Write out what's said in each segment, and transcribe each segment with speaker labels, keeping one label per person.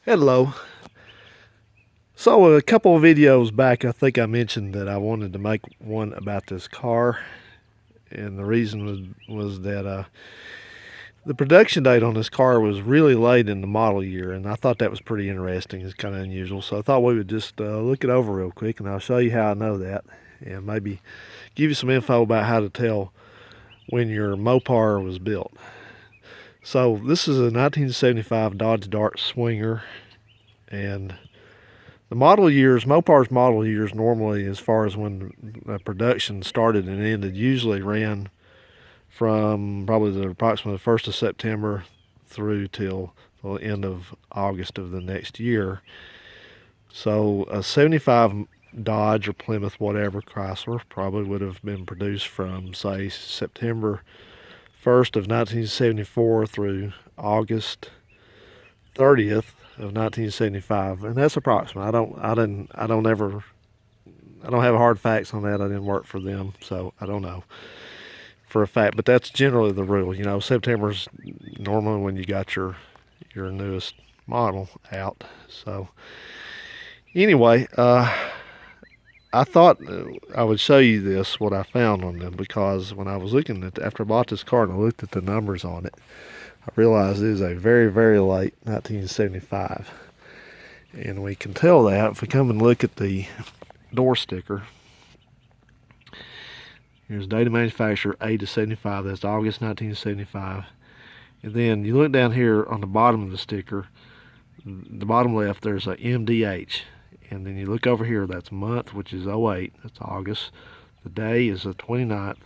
Speaker 1: Hello. So a couple of videos back, I think I mentioned that I wanted to make one about this car, and the reason was that the production date on this car was really late in the model year, and I thought that was pretty interesting. It's kind of unusual, so I thought we would just look it over real quick, and I'll show you how I know that, and maybe give you some info about how to tell when your Mopar was built. So this is a 1975 Dodge Dart Swinger, and the model years, Mopar's model years, normally, as far as when production started and ended, usually ran from probably approximately the 1st of September through till the end of August of the next year. So a 75 Dodge or Plymouth, whatever, Chrysler, probably would have been produced from, say, September 1st of 1974 through August 30th of 1975, and that's approximate. I don't have hard facts on that. I didn't work for them, so I don't know for a fact, but that's generally the rule. You know, September's normally when you got your newest model out. So anyway, I thought I would show you this, what I found on them, because when I was looking at, after I bought this car and I looked at the numbers on it, I realized it is a very, very late 1975. And we can tell that if we come and look at the door sticker. Here's date of manufacture, 8 to 75. That's August 1975. And then you look down here on the bottom of the sticker, the bottom left, there's a MDH. And then you look over here, that's month, which is 08. That's August. The day is the 29th.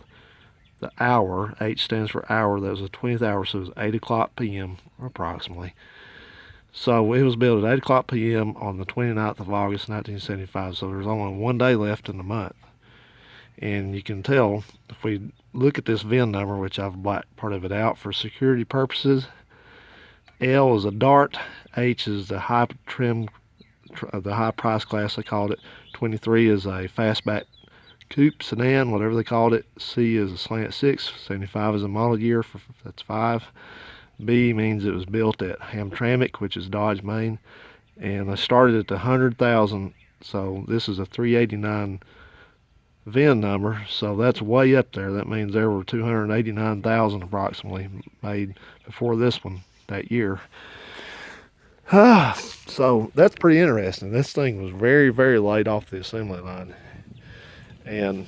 Speaker 1: The hour, H stands for hour, that was the 20th hour, so it was 8 o'clock p.m. approximately. So it was built at 8 o'clock p.m. on the 29th of August 1975, so there's only one day left in the month. And you can tell, if we look at this VIN number, which I've blacked part of it out for security purposes, L is a Dart, H is the high trim, the high price class they called it, 23 is a fastback coupe sedan, whatever they called it. C is a slant 6, 75 is a model year, that's 5. B means it was built at Hamtramck, which is Dodge, Maine, and they started at the 100,000, so this is a 389 VIN number, so that's way up there. That means there were 289,000 approximately made before this one that year. So that's pretty interesting. This thing was very, very late off the assembly line. And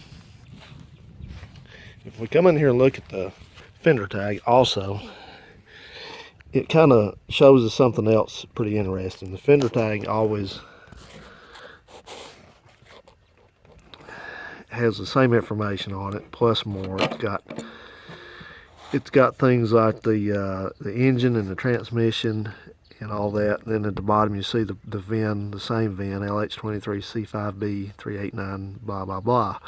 Speaker 1: if we come in here and look at the fender tag also, it kind of shows us something else pretty interesting. The fender tag always has the same information on it, plus more. It's got things like the engine and the transmission and all that. And then at the bottom you see the VIN, the same VIN, LH23C5B389, blah, blah, blah.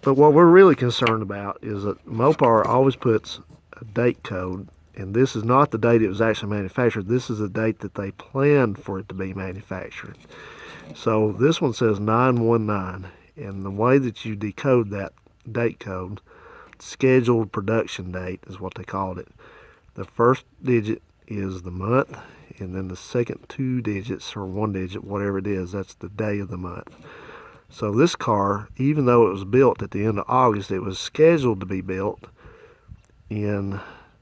Speaker 1: But what we're really concerned about is that Mopar always puts a date code, and this is not the date it was actually manufactured. This is the date that they planned for it to be manufactured. So this one says 919, and the way that you decode that date code, scheduled production date is what they called it. The first digit is the month, and then the second 2 digits, or 1 digit, whatever it is, that's the day of the month. So this car, even though it was built at the end of August, it was scheduled to be built in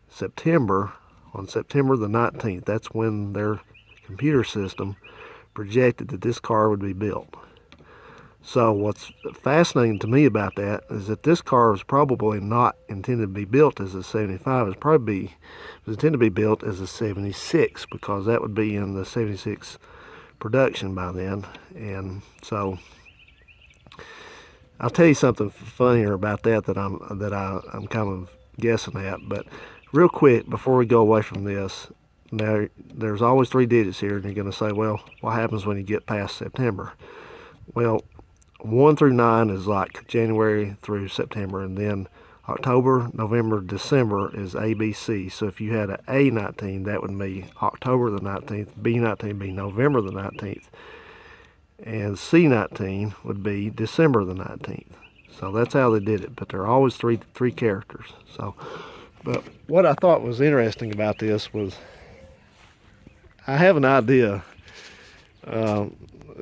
Speaker 1: September, on September the 19th. That's when their computer system projected that this car would be built. So what's fascinating to me about that is that this car was probably not intended to be built as a 75. It was intended to be built as a 76, because that would be in the 76 production by then. And so I'll tell you something funnier about that I'm kind of guessing at. But real quick, before we go away from this, now there's always 3 digits here, and you're going to say, well, what happens when you get past September? Well, 1 through 9 is like January through September, and then October, November, December is ABC. So if you had an A19, that would be October the 19th, B19 be November the 19th, and C19 would be December the 19th. So that's how they did it, but there are always three characters. So, but what I thought was interesting about this was I have an idea. The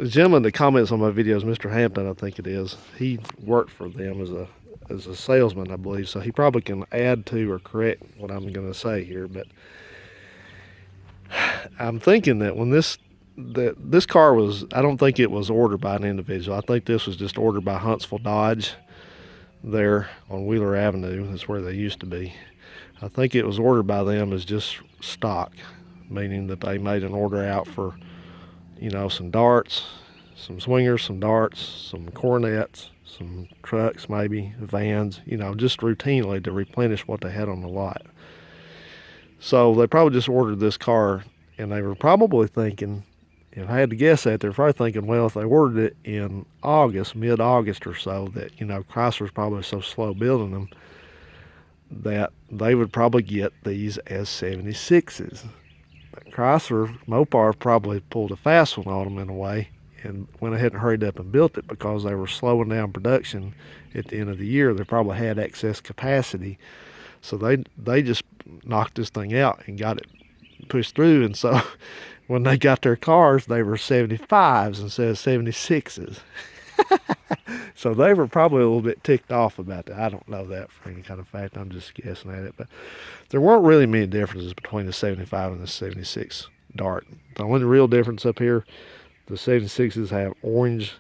Speaker 1: gentleman that comments on my videos, Mr. Hampton, I think it is, he worked for them as a salesman, I believe, so he probably can add to or correct what I'm going to say here. But I'm thinking that when this car was, I don't think it was ordered by an individual. I think this was just ordered by Huntsville Dodge there on Wheeler Avenue. That's where they used to be. I think it was ordered by them as just stock, meaning that they made an order out for, you know, some darts, some swingers, some darts, some Coronets, some trucks, maybe vans, you know, just routinely to replenish what they had on the lot. So they probably just ordered this car, and they were probably thinking, if I had to guess that, they're probably thinking, well, if they ordered it in August, mid-August or so, that, you know, Chrysler's probably so slow building them that they would probably get these as 76s. But Chrysler, Mopar probably pulled a fast one on them in a way and went ahead and hurried up and built it because they were slowing down production at the end of the year. They probably had excess capacity. So they just knocked this thing out and got it pushed through. And so when they got their cars, they were 75s instead of 76s. So they were probably a little bit ticked off about that. I don't know that for any kind of fact. I'm just guessing at it. But there weren't really many differences between the 75 and the 76 Dart. The only real difference up here, the 76s have orange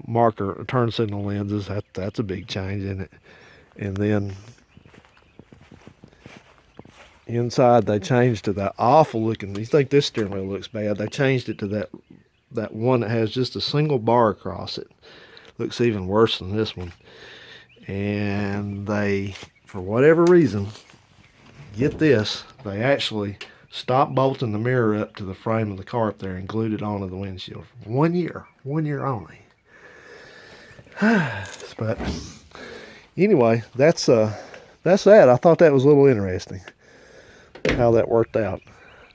Speaker 1: marker turn signal lenses. That's a big change in it. And then inside they changed to that awful looking, you think this steering wheel looks bad, they changed it to that one that has just a single bar across it. Looks even worse than this one. And they, for whatever reason, get this, they actually stopped bolting the mirror up to the frame of the car up there and glued it onto the windshield. 1 year only. But anyway, that's that. I thought that was a little interesting how that worked out.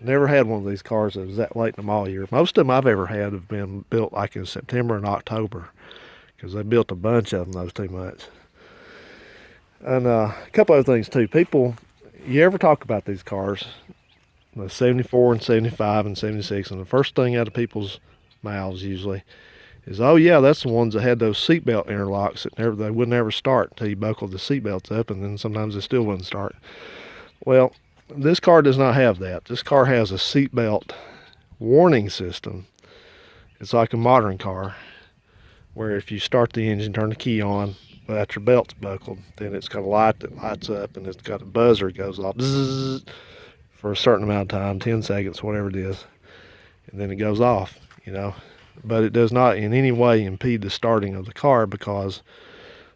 Speaker 1: Never had one of these cars that was that late in the model year. Most of them I've ever had have been built like in September and October, because they built a bunch of them those 2 months. And a couple other things too. People, you ever talk about these cars, the 74 and 75 and 76, and the first thing out of people's mouths usually is, oh yeah, that's the ones that had those seatbelt interlocks that they would never start until you buckled the seatbelts up, and then sometimes they still wouldn't start. Well, this car does not have that. This car has a seatbelt warning system. It's like a modern car, where if you start the engine, turn the key on, but your belt's buckled, then it's got a light that lights up, and it's got a buzzer that goes off bzzz, for a certain amount of time, 10 seconds, whatever it is, and then it goes off, you know. But it does not in any way impede the starting of the car, because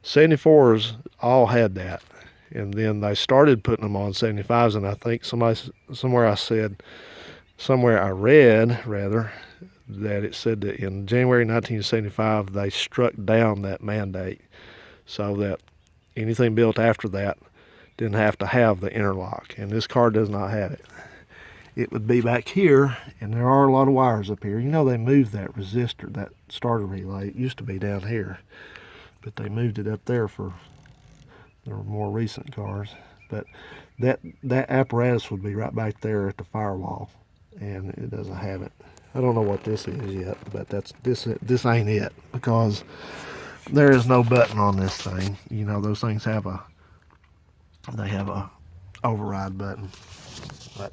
Speaker 1: 74s all had that. And then they started putting them on 75s, and I think somewhere I read rather, that it said that in January 1975 they struck down that mandate, so that anything built after that didn't have to have the interlock, and this car does not have it. It would be back here, and there are a lot of wires up here. You know, they moved that resistor, that starter relay. It used to be down here, but they moved it up there for the more recent cars. But that apparatus would be right back there at the firewall, and it doesn't have it. I don't know what this is yet, but this ain't it, because there is no button on this thing. You know, those things have a override button. But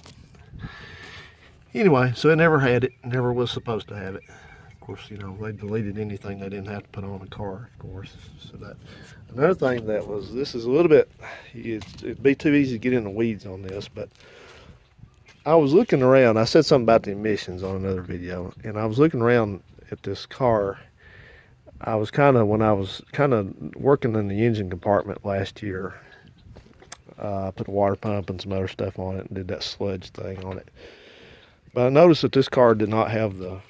Speaker 1: anyway, so it never had it, never was supposed to have it. Of course, you know, they deleted anything they didn't have to put on a car, of course. So that, another thing that was, this is a little bit, it'd be too easy to get in the weeds on this, but I was looking around. I said something about the emissions on another video, and I was looking around at this car. When I was kind of working in the engine compartment last year, I put a water pump and some other stuff on it and did that sludge thing on it. But I noticed that this car did not have the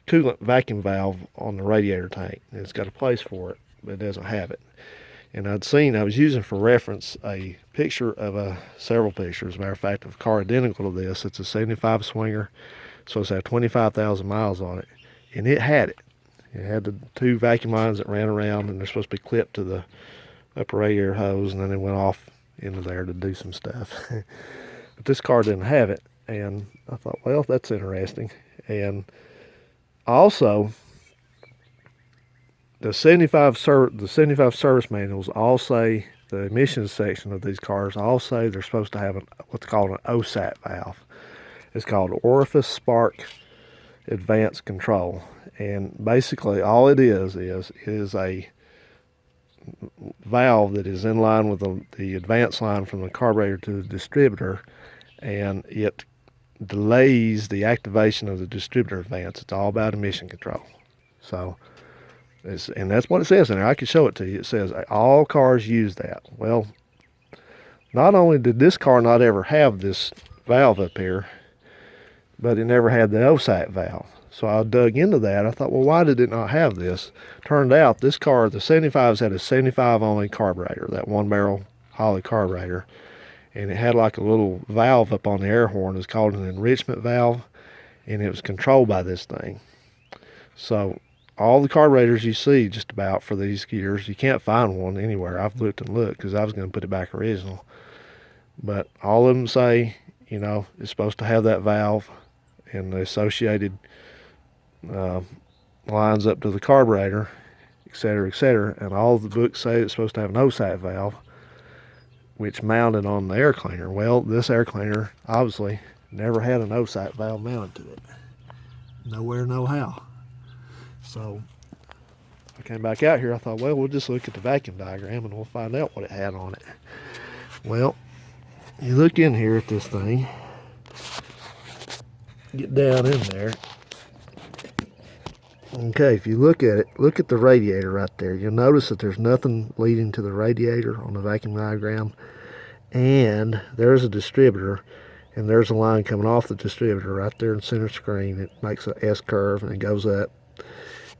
Speaker 1: coolant vacuum valve on the radiator tank. It's got a place for it, but it doesn't have it. And I was using for reference a picture of several pictures, as a matter of fact, of a car identical to this. It's a 75 Swinger, so it's had 25,000 miles on it, and it had it. It had the 2 vacuum lines that ran around, and they're supposed to be clipped to the upper radiator hose, and then it went off into there to do some stuff. but this car didn't have it. And I thought, well, that's interesting. And also, the 75 service manuals all say, the emissions section of these cars all say they're supposed to have what's called an OSAT valve. It's called Orifice Spark Advanced Control. And basically all it is a valve that is in line with the advance line from the carburetor to the distributor, and it delays the activation of the distributor advance. It's all about emission control. So, and that's what it says in there. I can show it to you. It says all cars use that. Well, not only did this car not ever have this valve up here, but it never had the OSAT valve. So I dug into that. I thought, well, why did it not have this? Turned out this car, the 75s, had a 75 only carburetor, that 1-barrel Holley carburetor. And it had like a little valve up on the air horn. It's called an enrichment valve, and it was controlled by this thing. So all the carburetors you see just about for these gears, you can't find one anywhere. I've looked and looked because I was going to put it back original. But all of them say, you know, it's supposed to have that valve and the associated lines up to the carburetor, etc., etc. And all the books say it's supposed to have an OSAT valve, which mounted on the air cleaner. Well, this air cleaner obviously never had an OSAT valve mounted to it. Nowhere, no how. So I came back out here. I thought, well, we'll just look at the vacuum diagram and we'll find out what it had on it. Well, you look in here at this thing, get down in there. Okay, if you look at it, look at the radiator right there. You'll notice that there's nothing leading to the radiator on the vacuum diagram. And there's a distributor, and there's a line coming off the distributor right there in center screen. It makes an S curve and it goes up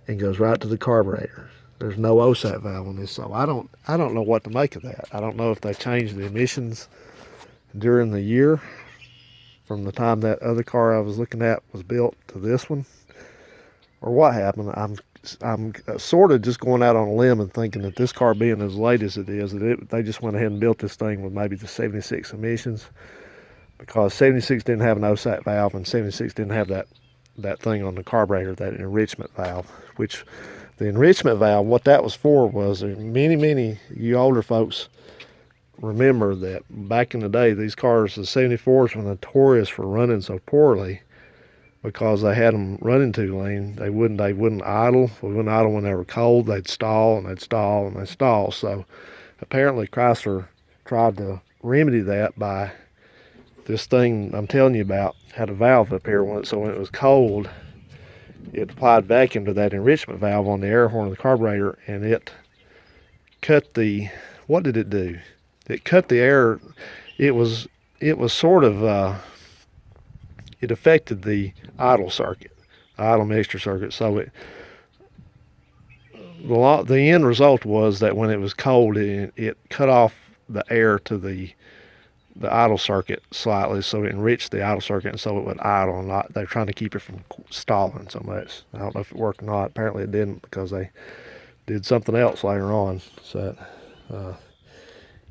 Speaker 1: and goes right to the carburetor. There's no OSAT valve on this, so I don't know what to make of that. I don't know if they changed the emissions during the year from the time that other car I was looking at was built to this one, or what happened. I'm sort of just going out on a limb and thinking that this car being as late as it is, that they just went ahead and built this thing with maybe the 76 emissions, because 76 didn't have an OSAT valve and 76 didn't have that thing on the carburetor, that enrichment valve. Which the enrichment valve, what that was for was, many you older folks remember that back in the day, these cars, the 74s, were notorious for running so poorly because they had them running too lean. They wouldn't idle. They wouldn't idle when they were cold. They'd stall and they'd stall and they'd stall. So apparently Chrysler tried to remedy that by this thing I'm telling you about. Had a valve up here once, so when it was cold, it applied vacuum to that enrichment valve on the air horn of the carburetor, and it cut the, what did it do? It cut the air. It was sort of, it affected the idle circuit, the idle mixture circuit. So the end result was that when it was cold, it cut off the air to the idle circuit slightly, so it enriched the idle circuit, and so it would idle. And they're trying to keep it from stalling so much. I don't know if it worked or not. Apparently it didn't, because they did something else later on. So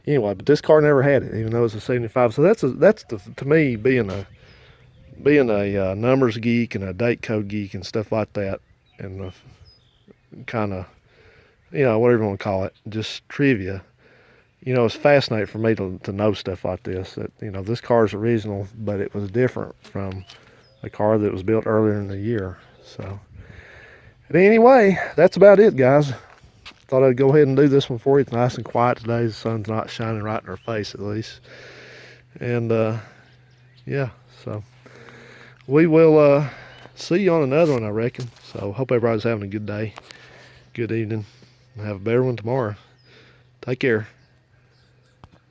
Speaker 1: anyway, but this car never had it, even though it's a 75. So that's to me, being a numbers geek and a date code geek and stuff like that, and the kind of, whatever you want to call it, just trivia. It's fascinating for me to know stuff like this, that, this car's original, but it was different from a car that was built earlier in the year. So, but anyway, that's about it, guys. Thought I'd go ahead and do this one for you. It's nice and quiet today. The sun's not shining right in our face, at least. And, yeah, so we will see you on another one, I reckon. So hope everybody's having a good day, good evening, and have a better one tomorrow. Take care.